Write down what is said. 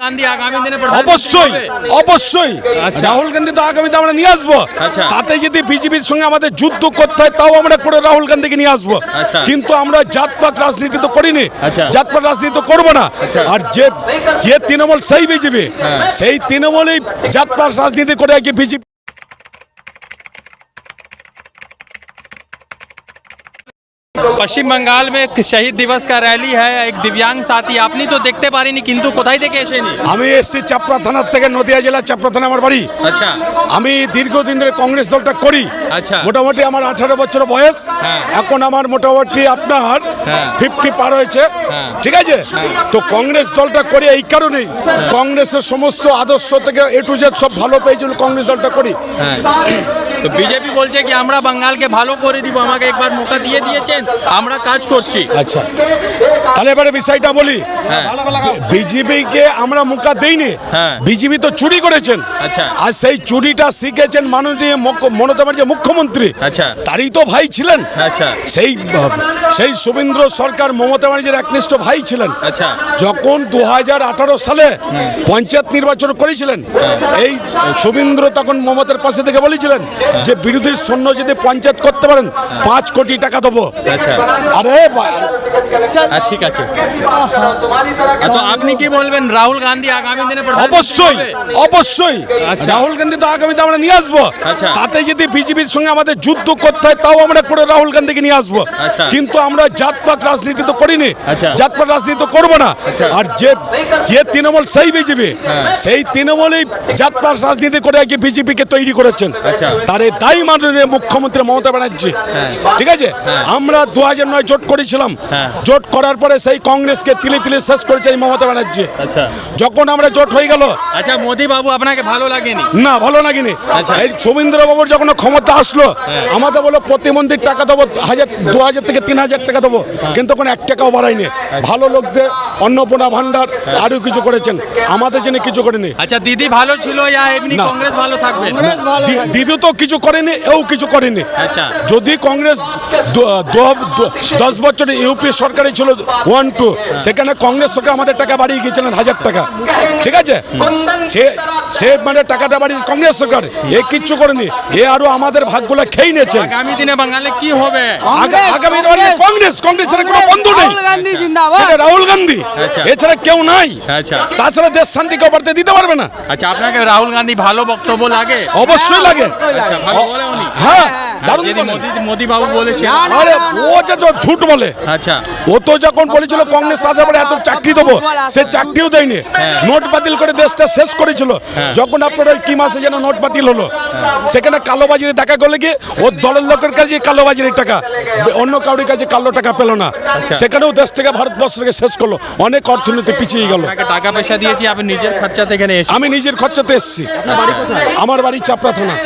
গান্ধী আগামী দিনে অবশ্যই অবশ্যই রাহুল গান্ধী তো আগামীতে আমরা নিয়ে আসবো। তাতে যদি বিজেপির সঙ্গে আমাদের যুদ্ধ করতে হয় তাও আমরা করে রাহুল গান্ধীকে নিয়ে আসবো। কিন্তু আমরা জাতপাত রাজনীতি তো করিনি, জাতপাত রাজনীতি তো করবো না। আর যে তৃণমূল সেই বিজেপি, সেই তৃণমূলই জাতপাত রাজনীতি করে আগে বিজেপি। पश्चिम बंगाल में एक शहीद दिवस का रैली है, एक दिव्यांग साथी आपनी तो देखते पारिनी किंतु কোথায় থেকে এসেনি? আমি এসছি চাপড়া থানার থেকে, নদিয়া জেলা চাপড়া থানা আমার বাড়ি। আচ্ছা, আমি দীর্ঘদিন ধরে কংগ্রেস দলটা করি। আচ্ছা, মোটামুটি আমার 18 বছর বয়স। এখন আমার মোটামুটি আপনার 50 পার হয়েছে। ঠিক আছে, তো কংগ্রেস দলটা করি এই কারণেই, কংগ্রেসের সমস্ত আদর্শ থেকে এ টু জেড সব ভালো পেয়েছিল, কংগ্রেস দলটা করি। তো বিজেপি বলছে কি আমরা বাঙালকে ভালো করে দিব, আমাকে একবার মৌকা দিয়ে দিয়েছেন, আমরা কাজ করছি। আচ্ছা, তাহলে এবারে বিষয়টা বলি। বিজেপিকে আমরা মুখা দেইনি, বিজেপি তো চুরি করেছেন। আচ্ছা, আর সেই চুরিটা শিখেছেন মাননীয় মমতা ব্যানার্জি মুখ্যমন্ত্রী। আচ্ছা, তারই তো ভাই ছিলেন। আচ্ছা, সেই শুভেন্দ্র সরকার মমতা ব্যানার্জির একনিষ্ঠ ভাই ছিলেন। আচ্ছা, যখন 2018 সালে পঞ্চায়েত নির্বাচন করেছিলেন, এই শুভেন্দ্র তখন মমতার পাশে থেকে বলেছিলেন যে বিরোধী সৈন্য যদি পঞ্চায়েত করতে পারেন 5 কোটি টাকা দেবো। আরে ঠিক আছে, তো আপনি কি বলবেন রাহুল গান্ধী আগামী দিনে? অবশ্যই অবশ্যই রাহুল গান্ধী তো আগামীতে আমরা নিয়ে আসবো। তাতে যদি বিজেপির সঙ্গে আমাদের যুদ্ধ করতে হয় তাও আমরা করে রাহুল গান্ধীকে নিয়ে আসবো। কিন্তু আমরা জাতপাত রাজনীতি তো করিনি, জাতপাত রাজনীতি তো করবো না। আর যে তৃণমূল সেই বিজেপি, সেই তৃণমূলই জাতপাত রাজনীতি করে আগে বিজেপিকে তৈরি করেছেন। তার দায়ী মাননীয় মুখ্যমন্ত্রী মমতা ব্যানার্জি। ঠিক আছে, আমরা 2009 জোট করেছিলাম, জোট করার পরে সেই কংগ্রেসকে তিলে তিলে শেষ করেছে এই মমতা ব্যানার্জি। যখন আমরা জোট হয়ে গেল, আচ্ছা, মোদি বাবু আপনাকে ভালো লাগেনি? না, ভালো লাগেনি। এই শুভেন্দ্র বাবুর যখন ক্ষমতা আসলো, আমাদের বলো প্রতিমন্ত্রীর টাকা দেবো 2000 থেকে 3000 টাকা দেবো, কিন্তু কোনো 1 টাকাও বাড়ায়নি। ভালো লোকদের অন্নপূর্ণা ভান্ডার আরো কিছু করেছেন, আমাদের জন্য কিছু করেনি। আচ্ছা, দিদি ভালো ছিল ইয়া এমনি কংগ্রেস ভালো থাকবে? দিদি তো কিছু করেনি, এও কিছু করেনি। আচ্ছা, যদি কংগ্রেস 10 বছর ইউপি সরকারে ছিল 1-2, সেখানে কংগ্রেস সরকার আমাদের টাকা বাড়িয়ে গিয়েছিলেন 1000 টাকা। ঠিক আছে, সে মানে টাকাটা বাড়িয়ে কংগ্রেস সরকার, এ কিচ্ছু করেনি, এ আরো আমাদের ভাগগুলো খেয়ে নিয়েছে। আগামী দিনে বাঙালি কি হবে? আগামী দিনে কংগ্রেস ছাড়া কোনো বন্ধু নেই। রাহুল গান্ধী এছাড়া কেউ নাই। তাছাড়া দেশ শান্তি কেউ বাড়তে দিতে পারবে না। আচ্ছা, আপনাকে রাহুল গান্ধী ভালো বক্তব্য লাগে? অবশ্যই লাগে। হ্যাঁ, মোদি বাবু বলেছে, আরে ও যে ঝুট বলে। আচ্ছা, ও তো যখন বলেছিল কংগ্রেস আসার পরে এত চাকরি দেবো, সে চাকরিও দেয়নি। নোট বাতিল করে দেশটা শেষ করেছিল। যখন আপনার কি মাসে যেন নোট বাতিল হলো, সেখানে কালোবাজারি দেখা গেলে কি ওর দলের লোকের কাছে কালোবাজারির টাকা, অন্য কারোর কাছে কালো টাকা পেল না। সেখানেও দেশ থেকে ভারতবর্ষ থেকে শেষ করলো, অনেক অর্থনীতি পিছিয়ে গেল। টাকা পয়সা দিয়েছি, আপনি নিজের খরচা থেকে? আমি নিজের খরচাতে এসেছি। আমার বাড়ি চাপড়া থানা।